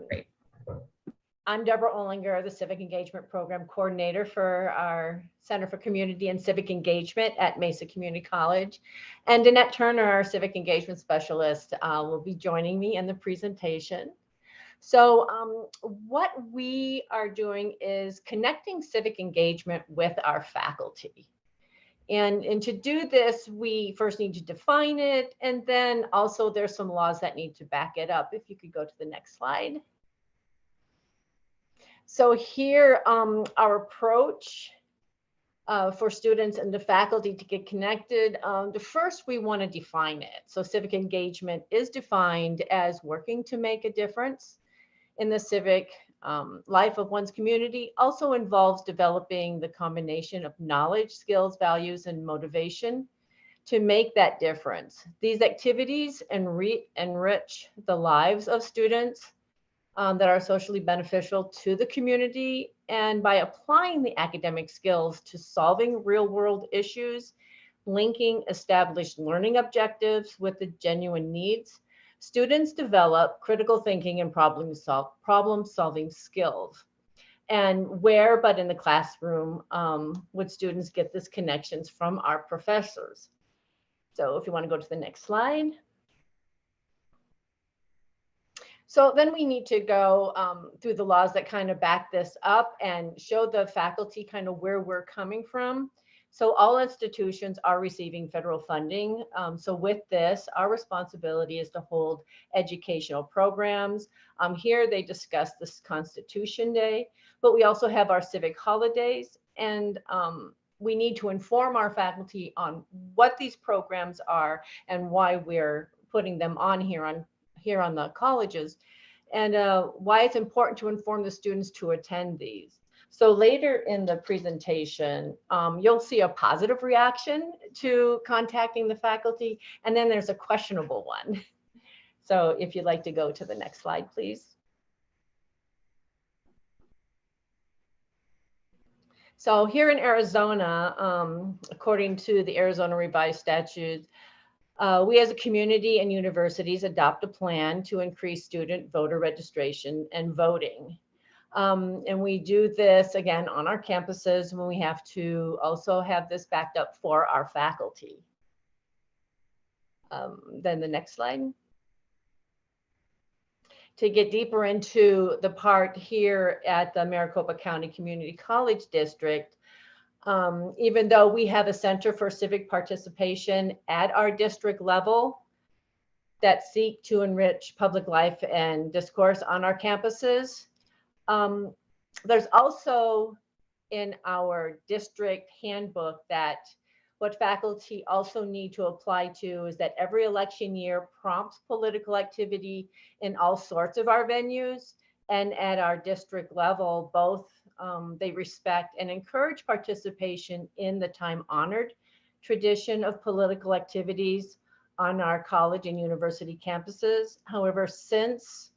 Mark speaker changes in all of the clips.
Speaker 1: Great.
Speaker 2: I'm Deborah Olinger, the Civic Engagement Program Coordinator for our Center for Community and Civic Engagement at Mesa Community College. And Danette Turner, our Civic Engagement Specialist, will be joining me in the presentation. So what we are doing is connecting civic engagement with our faculty. And to do this, we first need to define it, and then also there's some laws that need to back it up. If you could go to the next slide. So here, our approach for students and the faculty to get connected. The first, we want to define it. So civic engagement is defined as working to make a difference in the civic life of one's community. Also involves developing the combination of knowledge, skills, values, and motivation to make that difference. These activities enrich the lives of students that are socially beneficial to the community. And by applying the academic skills to solving real world issues, linking established learning objectives with the genuine needs, students develop critical thinking and problem solving skills. And where but in the classroom would students get these connections from our professors? So if you want to go to the next slide. So then we need to go through the laws that kind of back this up and show the faculty kind of where we're coming from. So all institutions are receiving federal funding. So with this, our responsibility is to hold educational programs. Here they discuss this Constitution Day, but we also have our civic holidays, and we need to inform our faculty on what these programs are and why we're putting them on here on the colleges, and why it's important to inform the students to attend these. So later in the presentation, you'll see a positive reaction to contacting the faculty, and then there's a questionable one. So if you'd like to go to the next slide, please. So here in Arizona, according to the Arizona Revised Statutes, we as a community and universities adopt a plan to increase student voter registration and voting. And we do this again on our campuses when we have to also have this backed up for our faculty. Then the next slide. To get deeper into the part here at the Maricopa County Community College District, even though we have a Center for Civic Participation at our district level that seek to enrich public life and discourse on our campuses, there's also in our district handbook that what faculty also need to apply to is that every election year prompts political activity in all sorts of our venues, and at our district level, both they respect and encourage participation in the time-honored tradition of political activities on our college and university campuses. However, since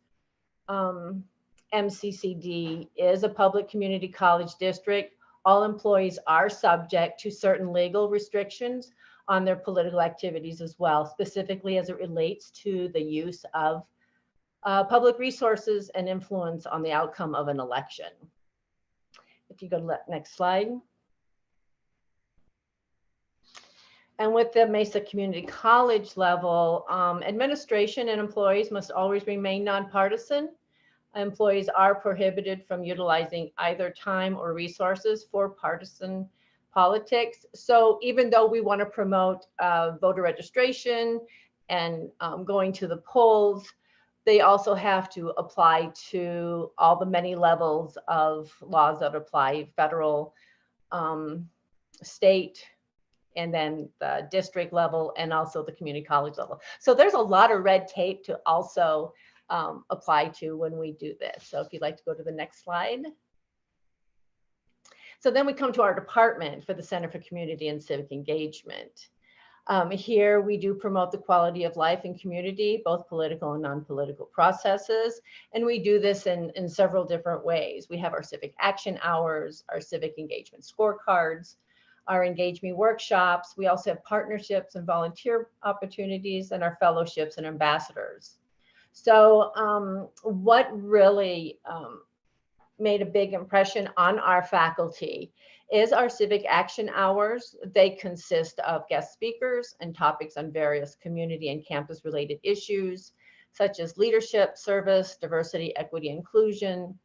Speaker 2: MCCD is a public community college district, all employees are subject to certain legal restrictions on their political activities as well, specifically as it relates to the use of public resources and influence on the outcome of an election. If you go to the next slide. And with the Mesa Community College level, administration and employees must always remain nonpartisan. Employees are prohibited from utilizing either time or resources for partisan politics. So even though we want to promote voter registration and going to the polls, they also have to apply to all the many levels of laws that apply: federal, state, and then the district level, and also the community college level. So there's a lot of red tape to also apply to when we do this. So if you'd like to go to the next slide. So then we come to our department for the Center for Community and Civic Engagement. Here we do promote the quality of life in community, both political and non-political processes. And we do this in several different ways. We have our civic action hours, our civic engagement scorecards, our Engage Me workshops. We also have partnerships and volunteer opportunities, and our fellowships and ambassadors. So what really made a big impression on our faculty is our civic action hours. They consist of guest speakers and topics on various community and campus related issues, such as leadership, service, diversity, equity, inclusion,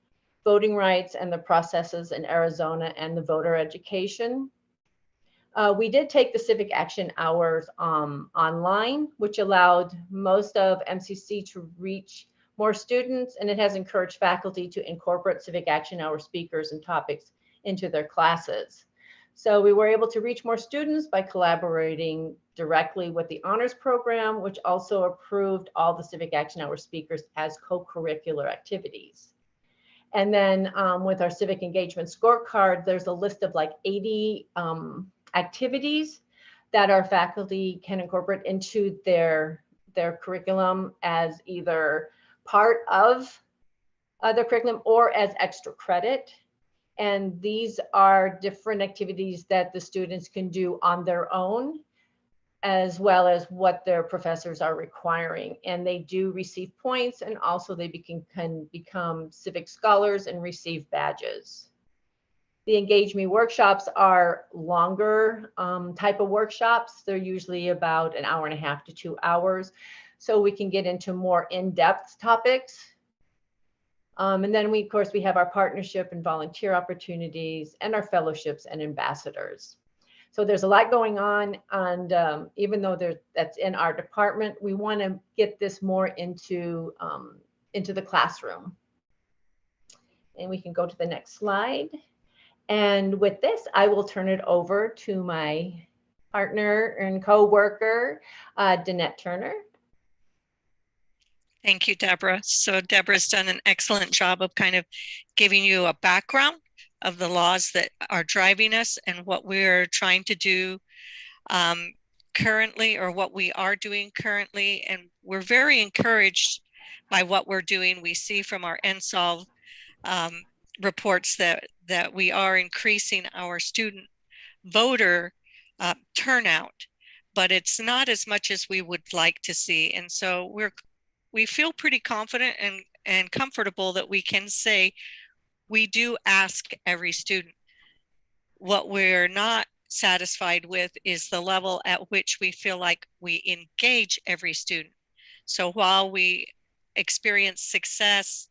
Speaker 2: voting rights and the processes in Arizona, and the voter education. We did take the civic action hours online, which allowed most of MCC to reach more students, and it has encouraged faculty to incorporate civic action hour speakers and topics into their classes. So we were able to reach more students by collaborating directly with the honors program, which also approved all the civic action hour speakers as co-curricular activities. And then with our civic engagement scorecard, there's a list of like 80 activities that our faculty can incorporate into their curriculum as either part of their curriculum or as extra credit. And these are different activities that the students can do on their own, as well as what their professors are requiring. And they do receive points, and also they can become civic scholars and receive badges. The Engage Me workshops are longer type of workshops. They're usually about an hour and a half to 2 hours. So we can get into more in-depth topics. And then of course, we have our partnership and volunteer opportunities and our fellowships and ambassadors. So there's a lot going on. And even though that's in our department, we want to get this more into the classroom. And we can go to the next slide. And with this, I will turn it over to my partner and co-worker, Danette Turner.
Speaker 1: Thank you, Deborah. So Deborah's done an excellent job of kind of giving you a background of the laws that are driving us and what we're trying to do currently, or what we are doing currently. And we're very encouraged by what we're doing. We see from our NSOLV reports that we are increasing our student voter turnout, but it's not as much as we would like to see. And so we feel pretty confident and comfortable that we can say we do ask every student. What we're not satisfied with is the level at which we feel like we engage every student. So while we experience success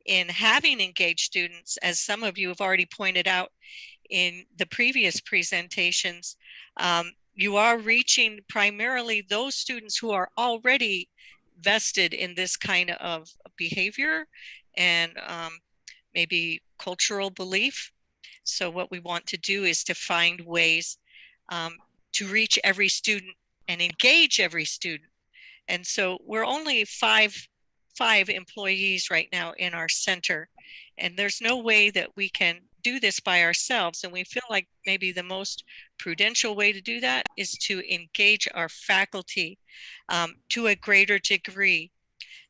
Speaker 1: in having engaged students, as some of you have already pointed out in the previous presentations, you are reaching primarily those students who are already vested in this kind of behavior and maybe cultural belief. So what we want to do is to find ways to reach every student and engage every student. And so we're only five employees right now in our center, and there's no way that we can do this by ourselves. And we feel like maybe the most prudential way to do that is to engage our faculty to a greater degree.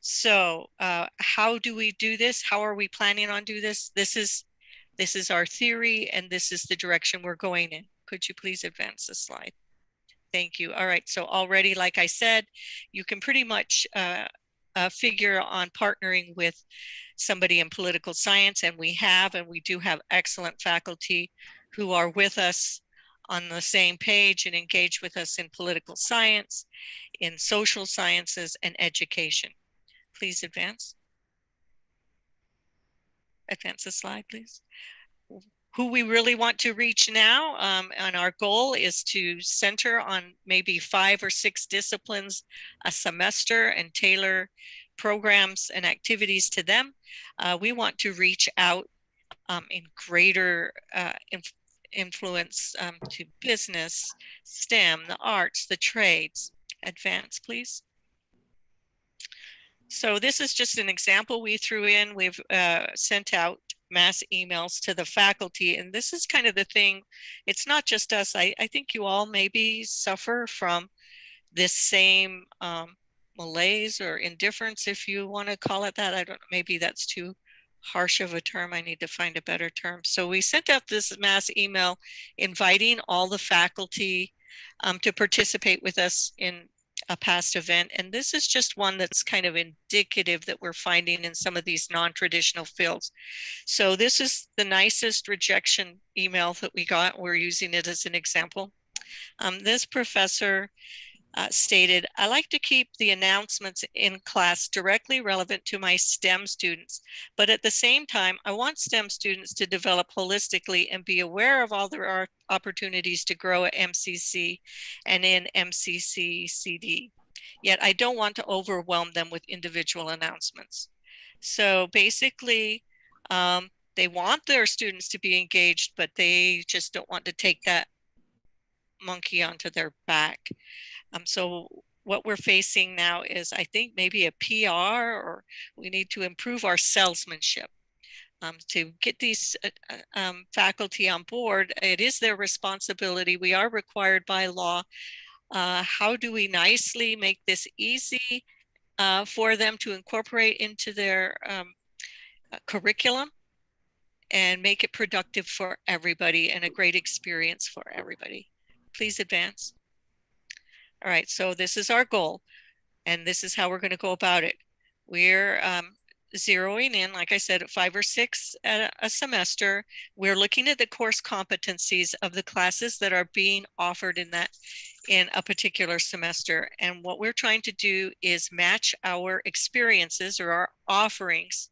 Speaker 1: So how do we do this? How are we planning on do this? This is our theory, and this is the direction we're going in. Could you please advance the slide? Thank you. All right, so already, like I said, you can pretty much figure on partnering with somebody in political science, and we do have excellent faculty who are with us on the same page and engage with us in political science, in social sciences, and education. Please advance. Advance the slide, please. Who we really want to reach now, and our goal is to center on maybe 5 or 6 disciplines a semester and tailor programs and activities to them. We want to reach out in greater influence to business, STEM, the arts, the trades. Advance, please. So this is just an example we threw in. We've sent out mass emails to the faculty, and this is kind of the thing. It's not just us. I think you all maybe suffer from this same malaise or indifference, if you want to call it that. I don't know, maybe that's too harsh of a term. I need to find a better term. So we sent out this mass email inviting all the faculty to participate with us in a past event. And this is just one that's kind of indicative that we're finding in some of these non-traditional fields. So this is the nicest rejection email that we got. We're using it as an example. This professor stated, I like to keep the announcements in class directly relevant to my STEM students, but at the same time, I want STEM students to develop holistically and be aware of all their opportunities to grow at MCC and in MCC CD. Yet I don't want to overwhelm them with individual announcements. So basically, they want their students to be engaged, but they just don't want to take that monkey onto their back. So what we're facing now is, I think, maybe a PR, or we need to improve our salesmanship to get these faculty on board. It is their responsibility. We are required by law. How do we nicely make this easy for them to incorporate into their curriculum and make it productive for everybody and a great experience for everybody? Please advance. All right, so this is our goal, and this is how we're going to go about it. We're zeroing in, like I said, 5 or 6 at a semester. We're looking at the course competencies of the classes that are being offered in a particular semester. And what we're trying to do is match our experiences or our offerings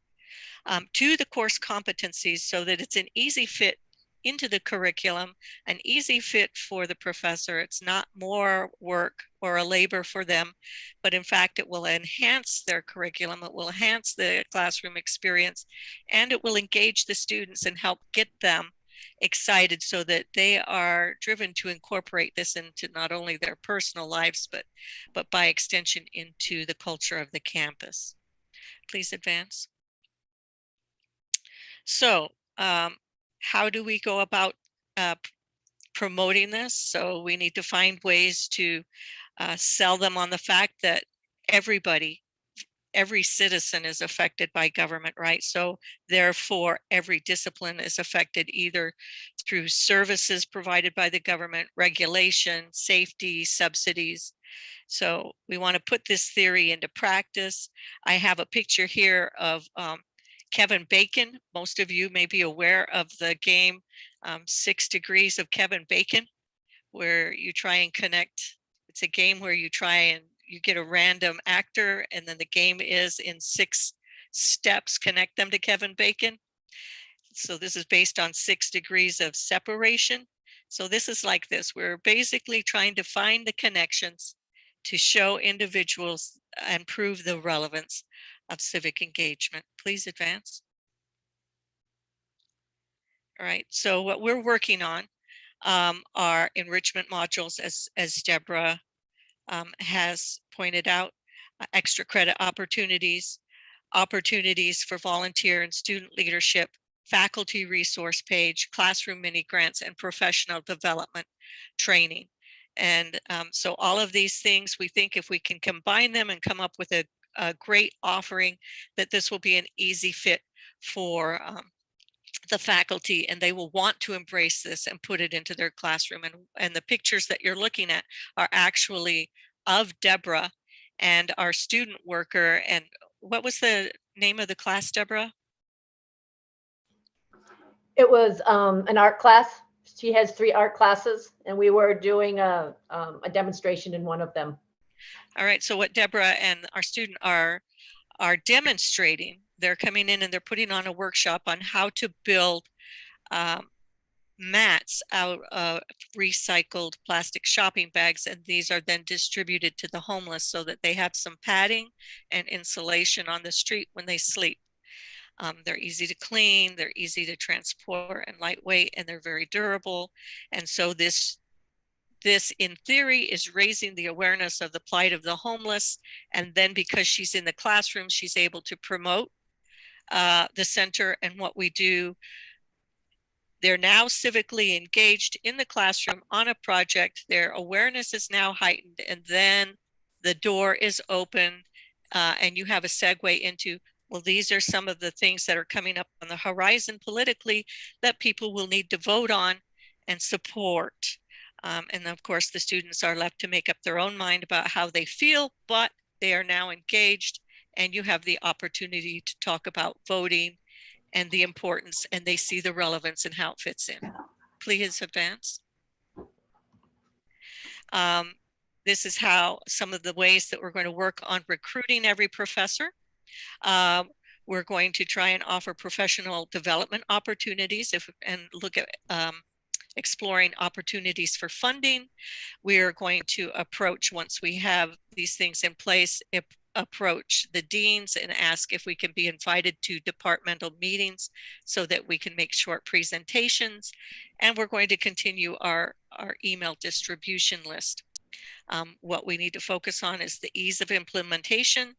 Speaker 1: to the course competencies so that it's an easy fit into the curriculum, an easy fit for the professor. It's not more work or a labor for them, but in fact, it will enhance their curriculum, it will enhance the classroom experience, and it will engage the students and help get them excited so that they are driven to incorporate this into not only their personal lives, but by extension into the culture of the campus. Please advance. So how do we go about promoting this? So we need to find ways to sell them on the fact that every citizen is affected by government, right? So therefore, every discipline is affected either through services provided by the government, regulation, safety, subsidies. So we want to put this theory into practice. I have a picture here of Kevin Bacon. Most of you may be aware of the game 6 Degrees of Kevin Bacon, where you try and connect. It's a game where you try and you get a random actor, and then the game is in 6 steps, connect them to Kevin Bacon. So this is based on 6 degrees of separation. So this is like this. We're basically trying to find the connections to show individuals and prove the relevance of civic engagement. Please advance. All right, so what we're working on are enrichment modules, as Deborah has pointed out, extra credit opportunities, opportunities for volunteer and student leadership, faculty resource page, classroom mini grants, and professional development training. And so all of these things, we think if we can combine them and come up with a great offering, that this will be an easy fit for the faculty, and they will want to embrace this and put it into their classroom. And the pictures that you're looking at are actually of Deborah and our student worker. And what was the name of the class, Deborah?
Speaker 2: It was an art class. She has 3 art classes, and we were doing a demonstration in one of them.
Speaker 1: All right, so what Deborah and our student are demonstrating, they're coming in and they're putting on a workshop on how to build mats out of recycled plastic shopping bags, and these are then distributed to the homeless so that they have some padding and insulation on the street when they sleep. They're easy to clean, they're easy to transport and lightweight, and they're very durable. And so this in theory is raising the awareness of the plight of the homeless. And then because she's in the classroom, she's able to promote the center and what we do. They're now civically engaged in the classroom on a project. Their awareness is now heightened, and then the door is open and you have a segue into, well, these are some of the things that are coming up on the horizon politically that people will need to vote on and support. And of course, the students are left to make up their own mind about how they feel, but they are now engaged, and you have the opportunity to talk about voting and the importance, and they see the relevance and how it fits in. Please advance. This is how some of the ways that we're going to work on recruiting every professor. We're going to try and offer professional development opportunities and look at exploring opportunities for funding. We are going to approach, once we have these things in place, approach the deans and ask if we can be invited to departmental meetings so that we can make short presentations. And we're going to continue our email distribution list. What we need to focus on is the ease of implementation,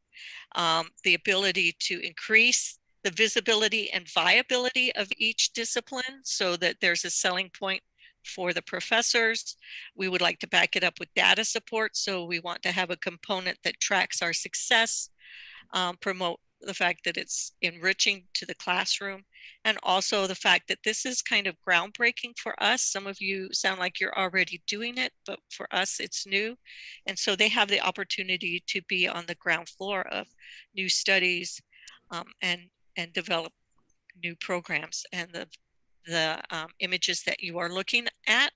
Speaker 1: the ability to increase the visibility and viability of each discipline so that there's a selling point for the professors. We would like to back it up with data support. So we want to have a component that tracks our success, promote the fact that it's enriching to the classroom, and also the fact that this is kind of groundbreaking for us. Some of you sound like you're already doing it, but for us it's new. And so they have the opportunity to be on the ground floor of new studies and develop new programs. And the images that you are looking at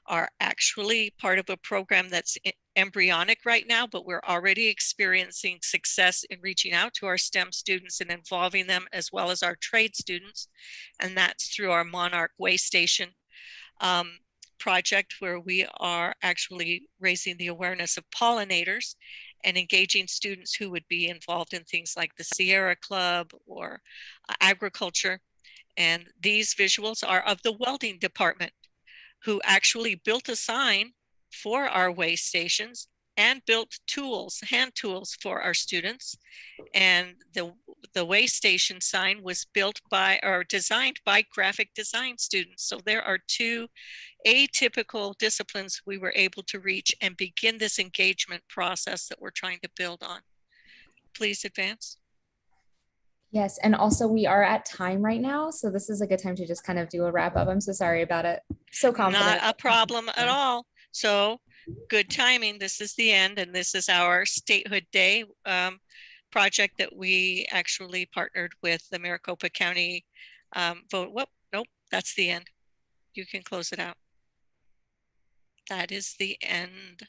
Speaker 1: are actually part of a program that's embryonic right now, but we're already experiencing success in reaching out to our STEM students and involving them, as well as our trade students. And that's through our Monarch Way Station project, where we are actually raising the awareness of pollinators and engaging students who would be involved in things like the Sierra Club or agriculture. And these visuals are of the welding department, who actually built a sign for our way stations and built tools, hand tools for our students. And the way station sign was built by or designed by graphic design students. So there are two atypical disciplines we were able to reach and begin this engagement process that we're trying to build on. Please advance.
Speaker 3: Yes, and also we are at time right now, so this is a good time to just kind of do a wrap up. I'm so sorry about it. So confident.
Speaker 1: Not a problem at all. So good timing. This is the end, and this is our Statehood Day project that we actually partnered with the Maricopa County vote. Whoop, nope, that's the end. You can close it out. That is the end.